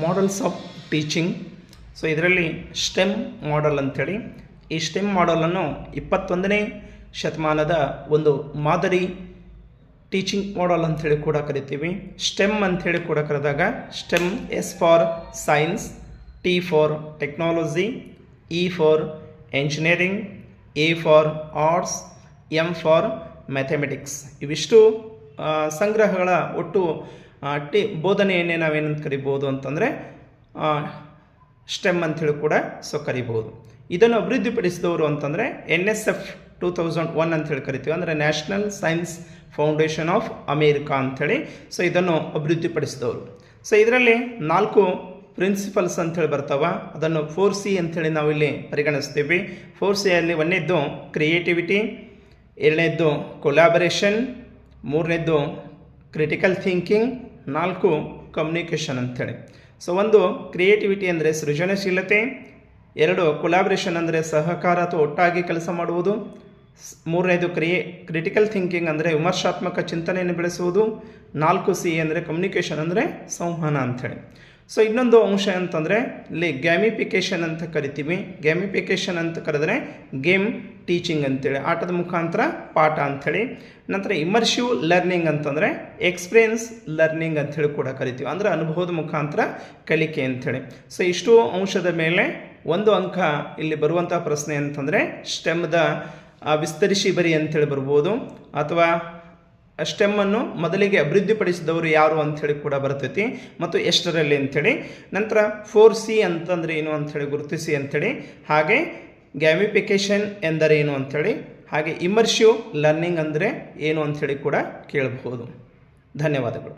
Models of teaching. So ಇದರಲ್ಲಿ stem ಮಾಡಲ್ ಅಂಥೇಳಿ, ಈ ಸ್ಟೆಮ್ ಮಾಡಲನ್ನು 21ನೇ ಶತಮಾನದ ಒಂದು ಮಾದರಿ ಟೀಚಿಂಗ್ ಮಾಡಲ್ ಅಂಥೇಳಿ ಕೂಡ ಕರಿತೀವಿ. ಸ್ಟೆಮ್ ಅಂಥೇಳಿ ಕೂಡ ಕರೆದಾಗ STEM, S for science, T for technology, E for engineering, A for arts, M for mathematics. ಇವಿಷ್ಟು ಸಂಗ್ರಹಗಳ ಒಟ್ಟು ಬೋಧನೆಯನ್ನೇ ನಾವೇನಂತ ಕರಿಬೋದು ಅಂತಂದರೆ ಸ್ಟೆಮ್ ಅಂಥೇಳಿ ಕೂಡ ಕರಿಬೋದು. ಇದನ್ನು ಅಭಿವೃದ್ಧಿಪಡಿಸಿದವರು ಅಂತಂದರೆ NSF 2001 ಅಂಥೇಳಿ ಕರಿತೀವಿ, ಅಂದರೆ national science foundation of America ಅಂಥೇಳಿ. ಸೊ ಇದನ್ನು ಅಭಿವೃದ್ಧಿಪಡಿಸಿದವರು. ಸೊ ಇದರಲ್ಲಿ 4 ಪ್ರಿನ್ಸಿಪಲ್ಸ್ ಅಂಥೇಳಿ ಬರ್ತಾವ, ಅದನ್ನು 4C ಅಂಥೇಳಿ ನಾವಿಲ್ಲಿ ಪರಿಗಣಿಸ್ತೀವಿ. 4Cಯಲ್ಲಿ 1ನೇದ್ದು ಕ್ರಿಯೇಟಿವಿಟಿ, 2ನೇದ್ದು ಕೊಲಾಬರೇಷನ್, 3ನೇದ್ದು ಕ್ರಿಟಿಕಲ್ ಥಿಂಕಿಂಗ್, 4 ಕಮ್ಯುನಿಕೇಷನ್ ಅಂಥೇಳಿ. ಸೊ 1 ಕ್ರಿಯೇಟಿವಿಟಿ ಅಂದರೆ ಸೃಜನಶೀಲತೆ, 2 ಕೊಲಾಬರೇಷನ್ ಅಂದರೆ ಸಹಕಾರ ಅಥವಾ ಒಟ್ಟಾಗಿ ಕೆಲಸ ಮಾಡುವುದು, 3ನೇದು ಕ್ರಿಟಿಕಲ್ ಥಿಂಕಿಂಗ್ ಅಂದರೆ ವಿಮರ್ಶಾತ್ಮಕ ಚಿಂತನೆಯನ್ನು ಬೆಳೆಸುವುದು, 4C ಅಂದರೆ ಕಮ್ಯುನಿಕೇಷನ್ ಅಂದರೆ ಸಂವಹನ ಅಂಥೇಳಿ. ಸೊ ಇನ್ನೊಂದು ಅಂಶ ಅಂತಂದರೆ ಇಲ್ಲಿ ಗ್ಯಾಮಿಫಿಕೇಷನ್ ಅಂತ ಕರಿತೀವಿ. ಗ್ಯಾಮಿಫಿಕೇಷನ್ ಅಂತ ಕರೆದರೆ ಗೇಮ್ ಟೀಚಿಂಗ್ ಅಂತೇಳಿ, ಆಟದ ಮುಖಾಂತರ ಪಾಠ ಅಂಥೇಳಿ. ನಂತರ ಇಮರ್ಸಿವ್ ಲರ್ನಿಂಗ್ ಅಂತಂದರೆ ಎಕ್ಸ್ಪೀರಿಯನ್ಸ್ ಲರ್ನಿಂಗ್ ಅಂಥೇಳಿ ಕೂಡ ಕರಿತೀವಿ, ಅಂದರೆ ಅನುಭವದ ಮುಖಾಂತರ ಕಲಿಕೆ ಅಂಥೇಳಿ. ಸೊ ಇಷ್ಟು ಅಂಶದ ಮೇಲೆ 1 ಅಂಕ ಇಲ್ಲಿ ಬರುವಂಥ ಪ್ರಶ್ನೆ ಅಂತಂದರೆ ಸ್ಟೆಮ್ದ ವಿಸ್ತರಿಸಿ ಬರಿ ಅಂಥೇಳಿ ಬರ್ಬೋದು, ಅಥವಾ ಸ್ಟೆಮ್ಮನ್ನು ಮೊದಲಿಗೆ ಅಭಿವೃದ್ಧಿಪಡಿಸಿದವರು ಯಾರು ಅಂಥೇಳಿ ಕೂಡ ಬರ್ತೈತಿ, ಮತ್ತು ಎಷ್ಟರಲ್ಲಿ ಅಂಥೇಳಿ. ನಂತರ 4C ಅಂತಂದರೆ ಏನು ಅಂಥೇಳಿ ಗುರುತಿಸಿ ಅಂಥೇಳಿ, ಹಾಗೆ ಗ್ಯಾಮಿಫಿಕೇಷನ್ ಎಂದರೇನು ಅಂಥೇಳಿ, ಹಾಗೆ ಇಮರ್ಸಿವ್ ಲರ್ನಿಂಗ್ ಅಂದರೆ ಏನು ಅಂಥೇಳಿ ಕೂಡ ಕೇಳಬಹುದು. ಧನ್ಯವಾದಗಳು.